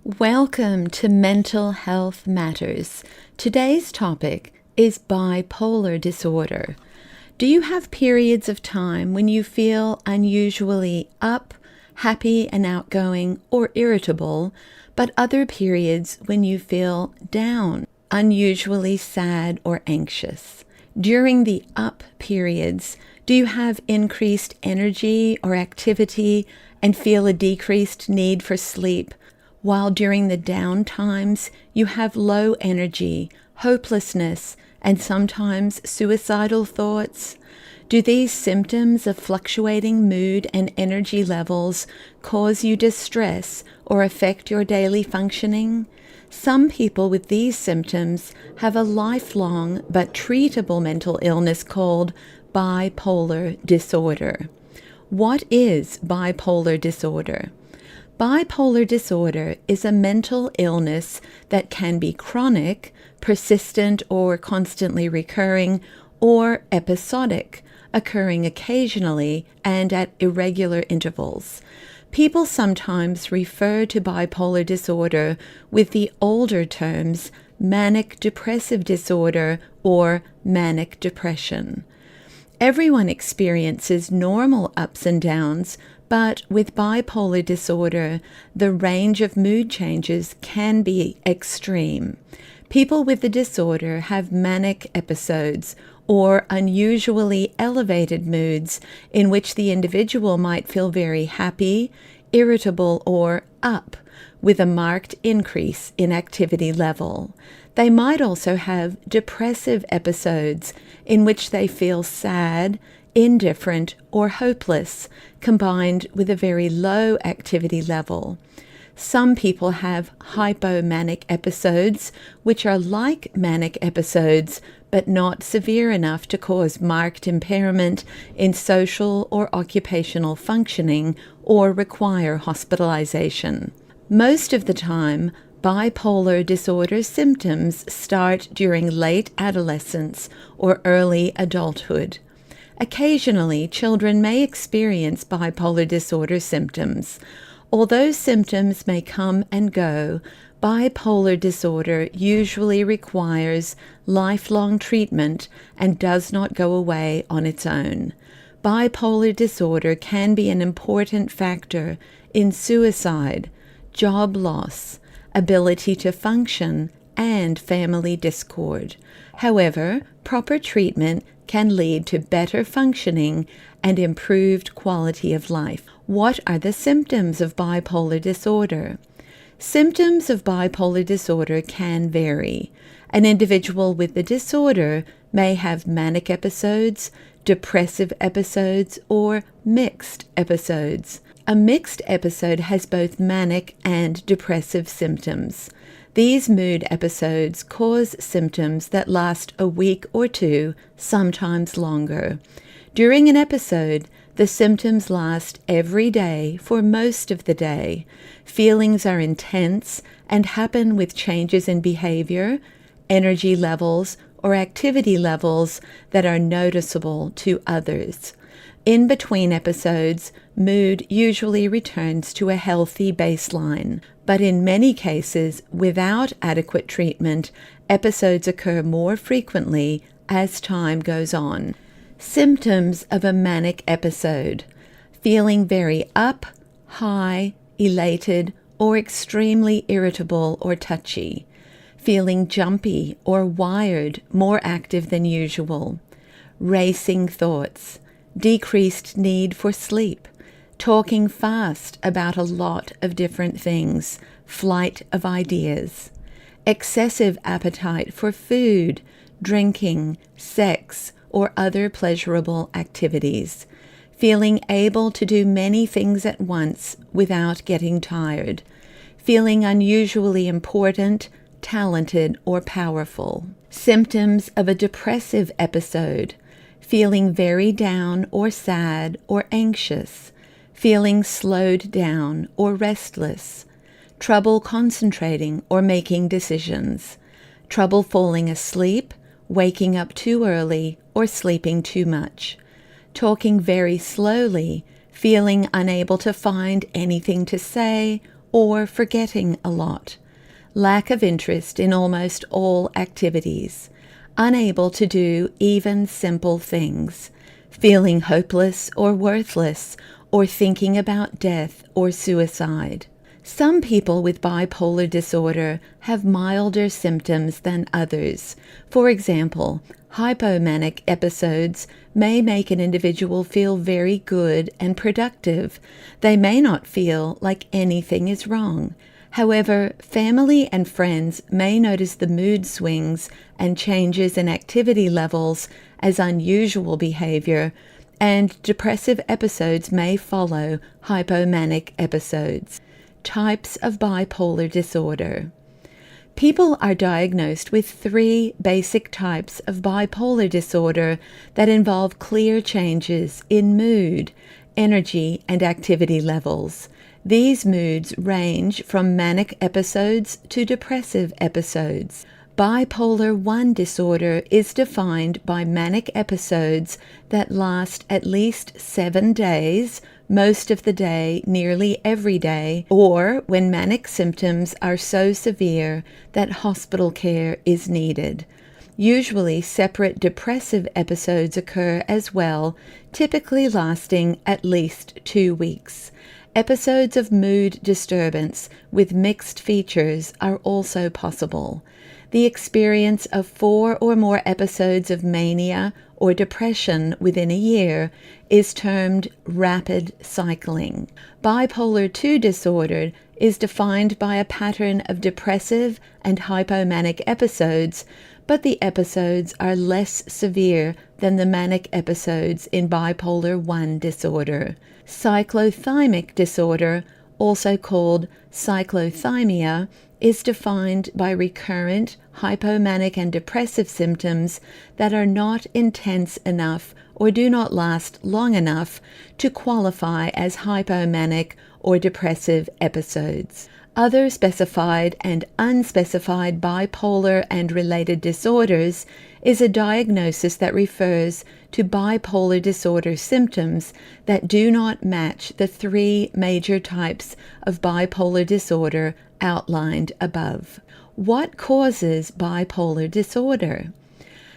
Welcome to Mental Health Matters. Today's topic is bipolar disorder. Do you have periods of time when you feel unusually up, happy and outgoing, or irritable, but other periods when you feel down, unusually sad or anxious? During the up periods, do you have increased energy or activity and feel a decreased need for sleep? While during the down times, you have low energy, hopelessness, and sometimes suicidal thoughts? Do these symptoms of fluctuating mood and energy levels cause you distress or affect your daily functioning? Some people with these symptoms have a lifelong but treatable mental illness called bipolar disorder. What is bipolar disorder? Bipolar disorder is a mental illness that can be chronic, persistent or constantly recurring, or episodic, occurring occasionally and at irregular intervals. People sometimes refer to bipolar disorder with the older terms manic depressive disorder or manic depression. Everyone experiences normal ups and downs, but with bipolar disorder, the range of mood changes can be extreme. People with the disorder have manic episodes or unusually elevated moods in which the individual might feel very happy, irritable, or up, with a marked increase in activity level. They might also have depressive episodes in which they feel sad, indifferent, or hopeless, combined with a very low activity level. Some people have hypomanic episodes, which are like manic episodes, but not severe enough to cause marked impairment in social or occupational functioning or require hospitalization. Most of the time, bipolar disorder symptoms start during late adolescence or early adulthood. Occasionally, children may experience bipolar disorder symptoms. Although symptoms may come and go, bipolar disorder usually requires lifelong treatment and does not go away on its own. Bipolar disorder can be an important factor in suicide, job loss, ability to function, and family discord. However, proper treatment can lead to better functioning and improved quality of life. What are the symptoms of bipolar disorder? Symptoms of bipolar disorder can vary. An individual with the disorder may have manic episodes, depressive episodes, or mixed episodes. A mixed episode has both manic and depressive symptoms. These mood episodes cause symptoms that last a week or two, sometimes longer. During an episode, the symptoms last every day for most of the day. Feelings are intense and happen with changes in behavior, energy levels, or activity levels that are noticeable to others. In between episodes, mood usually returns to a healthy baseline, but in many cases, without adequate treatment, episodes occur more frequently as time goes on. Symptoms of a manic episode: feeling very up, high, elated, or extremely irritable or touchy. Feeling jumpy or wired, more active than usual. Racing thoughts. Decreased need for sleep, talking fast about a lot of different things, flight of ideas, excessive appetite for food, drinking, sex, or other pleasurable activities, feeling able to do many things at once without getting tired, feeling unusually important, talented, or powerful. Symptoms of a depressive episode: feeling very down or sad or anxious, feeling slowed down or restless, trouble concentrating or making decisions, trouble falling asleep, waking up too early, or sleeping too much, talking very slowly, feeling unable to find anything to say or forgetting a lot, lack of interest in almost all activities, unable to do even simple things, feeling hopeless or worthless, or thinking about death or suicide. Some people with bipolar disorder have milder symptoms than others. For example, hypomanic episodes may make an individual feel very good and productive. They may not feel like anything is wrong. However, family and friends may notice the mood swings and changes in activity levels as unusual behavior, and depressive episodes may follow hypomanic episodes. Types of bipolar disorder. People are diagnosed with 3 basic types of bipolar disorder that involve clear changes in mood, energy, and activity levels. These moods range from manic episodes to depressive episodes. Bipolar 1 disorder is defined by manic episodes that last at least 7 days, most of the day, nearly every day, or when manic symptoms are so severe that hospital care is needed. Usually, separate depressive episodes occur as well, typically lasting at least 2 weeks. Episodes of mood disturbance with mixed features are also possible. The experience of 4 or more episodes of mania or depression within a year is termed rapid cycling. Bipolar 2 disorder is defined by a pattern of depressive and hypomanic episodes, but the episodes are less severe than the manic episodes in bipolar 1 disorder. Cyclothymic disorder, also called cyclothymia, is defined by recurrent hypomanic and depressive symptoms that are not intense enough or do not last long enough to qualify as hypomanic or depressive episodes. Other specified and unspecified bipolar and related disorders is a diagnosis that refers to bipolar disorder symptoms that do not match the 3 major types of bipolar disorder outlined above. What causes bipolar disorder?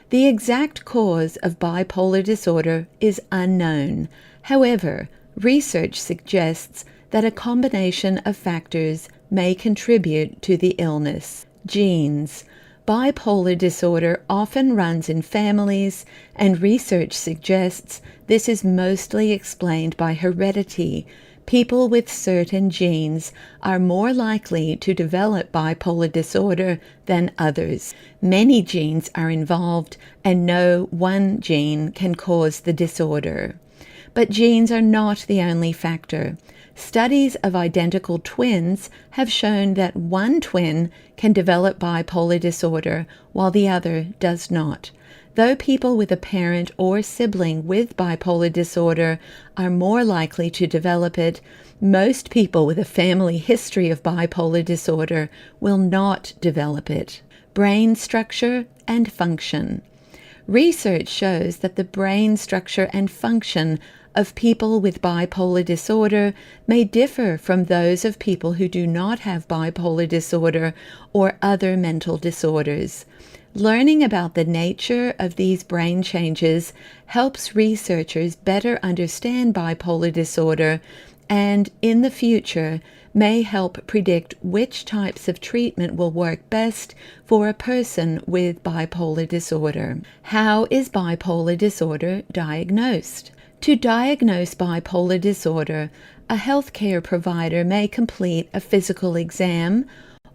The exact cause of bipolar disorder is unknown. However, research suggests that a combination of factors may contribute to the illness. Genes. Bipolar disorder often runs in families, and research suggests this is mostly explained by heredity. People with certain genes are more likely to develop bipolar disorder than others. Many genes are involved, and no one gene can cause the disorder. But genes are not the only factor. Studies of identical twins have shown that one twin can develop bipolar disorder while the other does not. Though people with a parent or sibling with bipolar disorder are more likely to develop it, most people with a family history of bipolar disorder will not develop it. Brain structure and function. Research shows that the brain structure and function of people with bipolar disorder may differ from those of people who do not have bipolar disorder or other mental disorders. Learning about the nature of these brain changes helps researchers better understand bipolar disorder and, in the future, may help predict which types of treatment will work best for a person with bipolar disorder. How is bipolar disorder diagnosed? To diagnose bipolar disorder, a healthcare provider may complete a physical exam,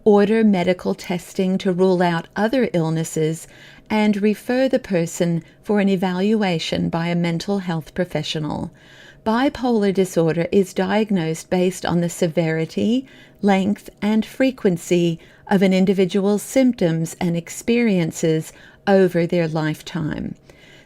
order medical testing to rule out other illnesses, and refer the person for an evaluation by a mental health professional. Bipolar disorder is diagnosed based on the severity, length, and frequency of an individual's symptoms and experiences over their lifetime.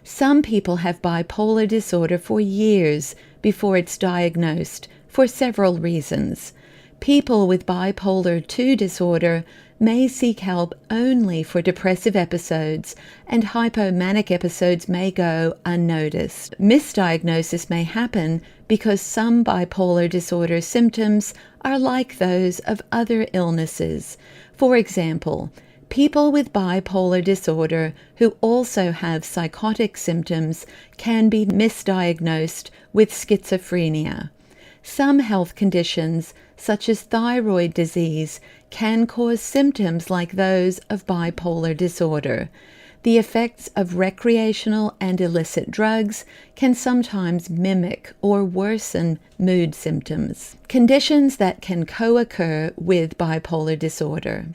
Some people have bipolar disorder for years before it's diagnosed for several reasons. People with bipolar 2 disorder may seek help only for depressive episodes, and hypomanic episodes may go unnoticed. Misdiagnosis may happen because some bipolar disorder symptoms are like those of other illnesses. For example, people with bipolar disorder who also have psychotic symptoms can be misdiagnosed with schizophrenia. Some health conditions, such as thyroid disease, can cause symptoms like those of bipolar disorder. The effects of recreational and illicit drugs can sometimes mimic or worsen mood symptoms. Conditions that can co-occur with bipolar disorder.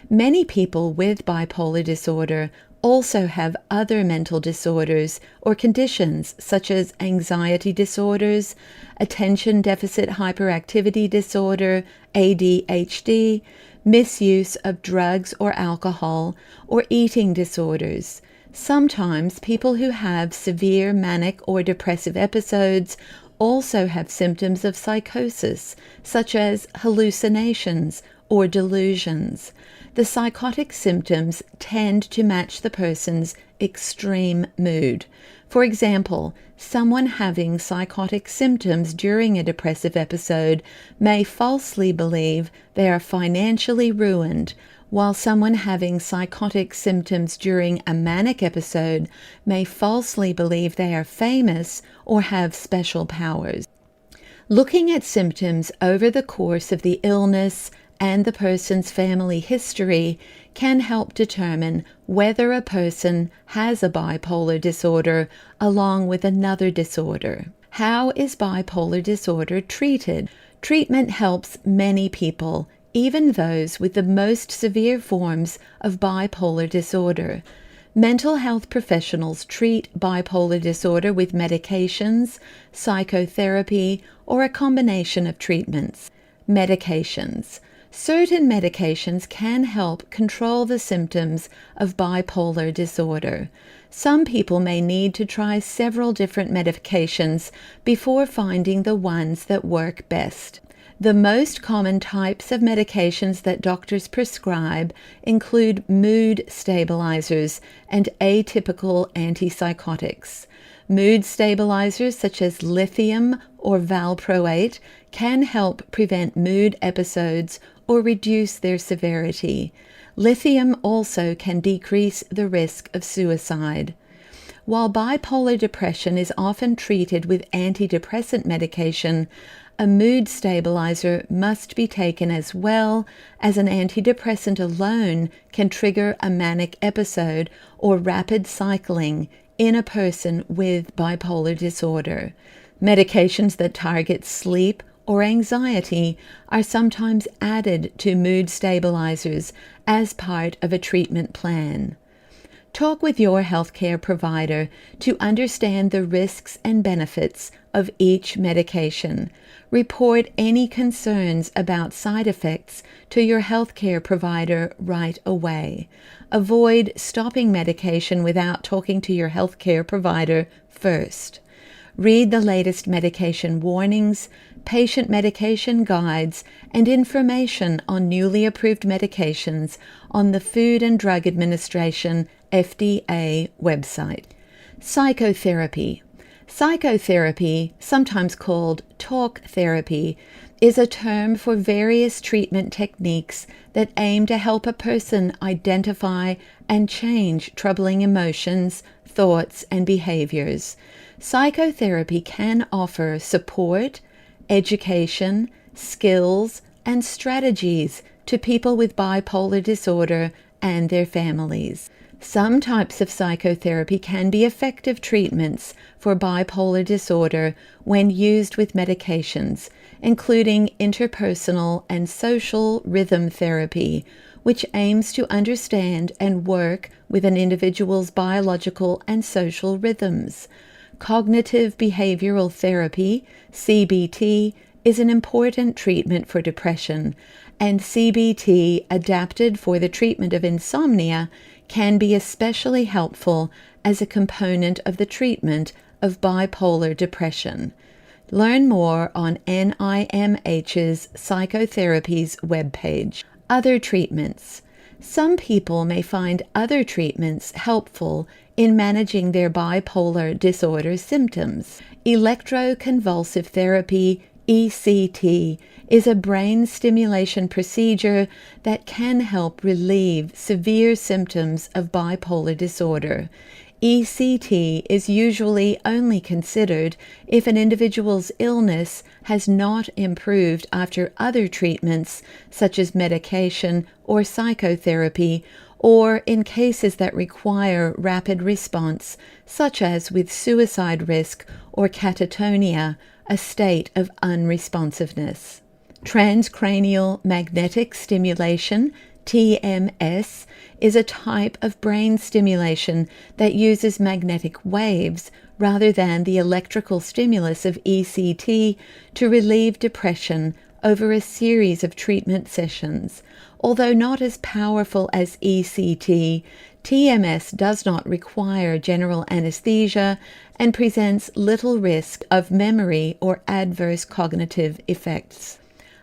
Many people with bipolar disorder also have other mental disorders or conditions such as anxiety disorders, attention deficit hyperactivity disorder, ADHD, misuse of drugs or alcohol, or eating disorders. Sometimes people who have severe manic or depressive episodes also have symptoms of psychosis, such as hallucinations or delusions. The psychotic symptoms tend to match the person's extreme mood. For example, someone having psychotic symptoms during a depressive episode may falsely believe they are financially ruined, while someone having psychotic symptoms during a manic episode may falsely believe they are famous or have special powers. Looking at symptoms over the course of the illness and the person's family history can help determine whether a person has a bipolar disorder along with another disorder. How is bipolar disorder treated? Treatment helps many people, even those with the most severe forms of bipolar disorder. Mental health professionals treat bipolar disorder with medications, psychotherapy, or a combination of treatments. Medications. Certain medications can help control the symptoms of bipolar disorder. Some people may need to try several different medications before finding the ones that work best. The most common types of medications that doctors prescribe include mood stabilizers and atypical antipsychotics. Mood stabilizers such as lithium or valproate can help prevent mood episodes or reduce their severity. Lithium also can decrease the risk of suicide. While bipolar depression is often treated with antidepressant medication, a mood stabilizer must be taken as well, as an antidepressant alone can trigger a manic episode or rapid cycling in a person with bipolar disorder. Medications that target sleep or anxiety are sometimes added to mood stabilizers as part of a treatment plan. Talk with your healthcare provider to understand the risks and benefits of each medication. Report any concerns about side effects to your healthcare provider right away. Avoid stopping medication without talking to your healthcare provider first. Read the latest medication warnings, patient medication guides, and information on newly approved medications on the Food and Drug Administration FDA website. Psychotherapy. Psychotherapy, sometimes called talk therapy, is a term for various treatment techniques that aim to help a person identify and change troubling emotions, thoughts, and behaviors. Psychotherapy can offer support, education, skills, and strategies to people with bipolar disorder and their families. Some types of psychotherapy can be effective treatments for bipolar disorder when used with medications, including interpersonal and social rhythm therapy, which aims to understand and work with an individual's biological and social rhythms. Cognitive behavioral therapy, CBT, is an important treatment for depression, and CBT adapted for the treatment of insomnia can be especially helpful as a component of the treatment of bipolar depression. Learn more on NIMH's Psychotherapy's webpage. Other treatments. Some people may find other treatments helpful in managing their bipolar disorder symptoms. Electroconvulsive therapy, ECT, is a brain stimulation procedure that can help relieve severe symptoms of bipolar disorder. ECT is usually only considered if an individual's illness has not improved after other treatments such as medication or psychotherapy, or in cases that require rapid response, such as with suicide risk or catatonia, a state of unresponsiveness. Transcranial magnetic stimulation, TMS, is a type of brain stimulation that uses magnetic waves rather than the electrical stimulus of ECT to relieve depression over a series of treatment sessions. Although not as powerful as ECT, TMS does not require general anesthesia and presents little risk of memory or adverse cognitive effects.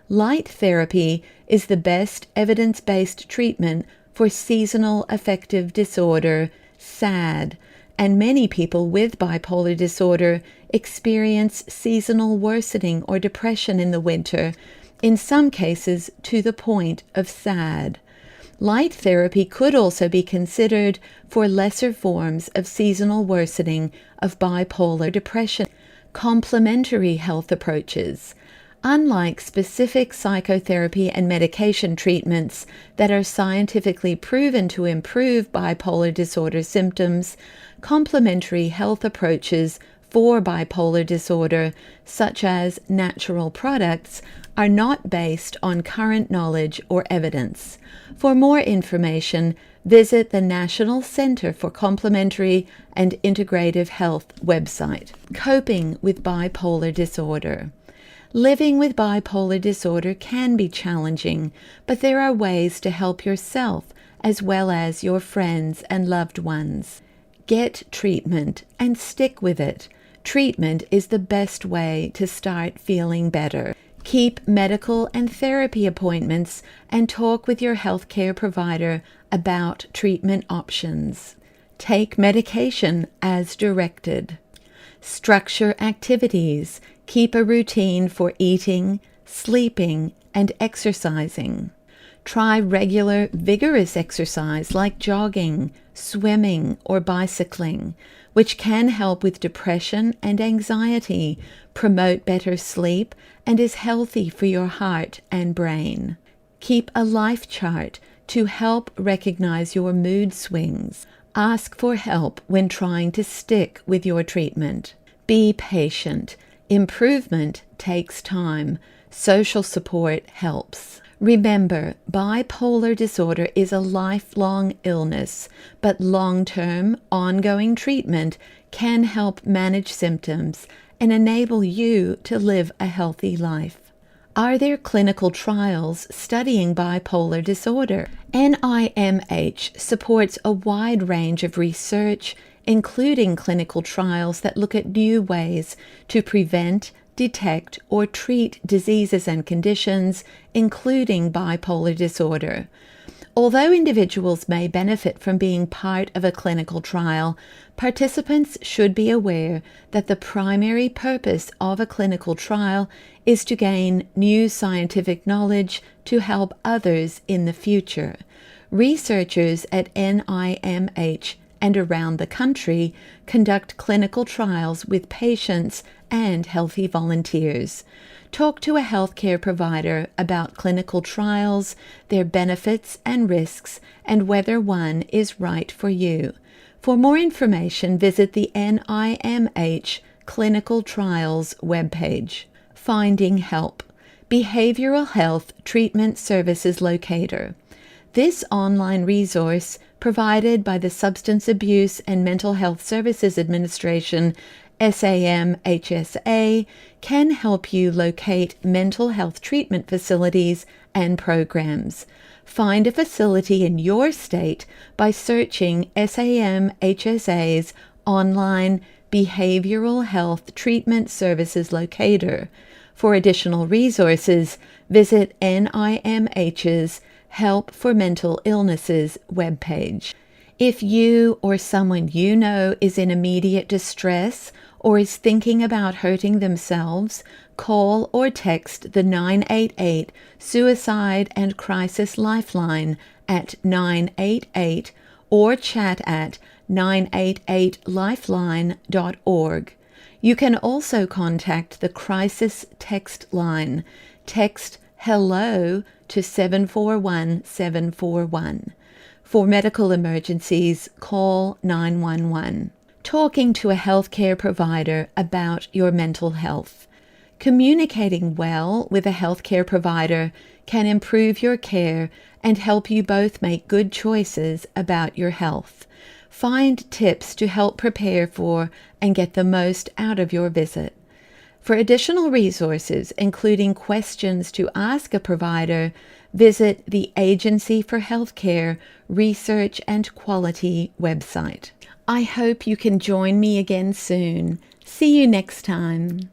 Light therapy is the best evidence-based treatment for seasonal affective disorder, SAD, and many people with bipolar disorder experience seasonal worsening or depression in the winter, in some cases to the point of SAD. Light therapy could also be considered for lesser forms of seasonal worsening of bipolar depression. Complementary health approaches. Unlike specific psychotherapy and medication treatments that are scientifically proven to improve bipolar disorder symptoms, complementary health approaches for bipolar disorder, such as natural products, are not based on current knowledge or evidence. For more information, visit the National Center for Complementary and Integrative Health website. Coping with bipolar disorder. Living with bipolar disorder can be challenging, but there are ways to help yourself as well as your friends and loved ones. Get treatment and stick with it. Treatment is the best way to start feeling better. Keep medical and therapy appointments and talk with your healthcare provider about treatment options. Take medication as directed. Structure activities. Keep a routine for eating, sleeping, and exercising. Try regular, vigorous exercise like jogging, swimming, or bicycling, which can help with depression and anxiety, promote better sleep, and is healthy for your heart and brain. Keep a life chart to help recognize your mood swings. Ask for help when trying to stick with your treatment. Be patient. Improvement takes time. Social support helps. Remember, bipolar disorder is a lifelong illness, but long-term, ongoing treatment can help manage symptoms and enable you to live a healthy life. Are there clinical trials studying bipolar disorder? NIMH supports a wide range of research, including clinical trials that look at new ways to prevent, detect, or treat diseases and conditions, including bipolar disorder. Although individuals may benefit from being part of a clinical trial, participants should be aware that the primary purpose of a clinical trial is to gain new scientific knowledge to help others in the future. Researchers at NIMH and around the country conduct clinical trials with patients and healthy volunteers. Talk to a healthcare provider about clinical trials, their benefits and risks, and whether one is right for you. For more information, visit the NIMH Clinical Trials webpage. Finding help. Behavioral Health Treatment Services Locator. This online resource, provided by the Substance Abuse and Mental Health Services Administration, SAMHSA, can help you locate mental health treatment facilities and programs. Find a facility in your state by searching SAMHSA's online Behavioral Health Treatment Services Locator. For additional resources, visit NIMH's Help for Mental Illnesses webpage. If you or someone you know is in immediate distress or is thinking about hurting themselves, call or text the 988 Suicide and Crisis Lifeline at 988 or chat at 988lifeline.org. You can also contact the Crisis Text Line. Text HELLO to 741741. For medical emergencies, call 911. Talking to a healthcare provider about your mental health. Communicating well with a healthcare provider can improve your care and help you both make good choices about your health. Find tips to help prepare for and get the most out of your visit. For additional resources, including questions to ask a provider, visit the Agency for Healthcare Research and Quality website. I hope you can join me again soon. See you next time.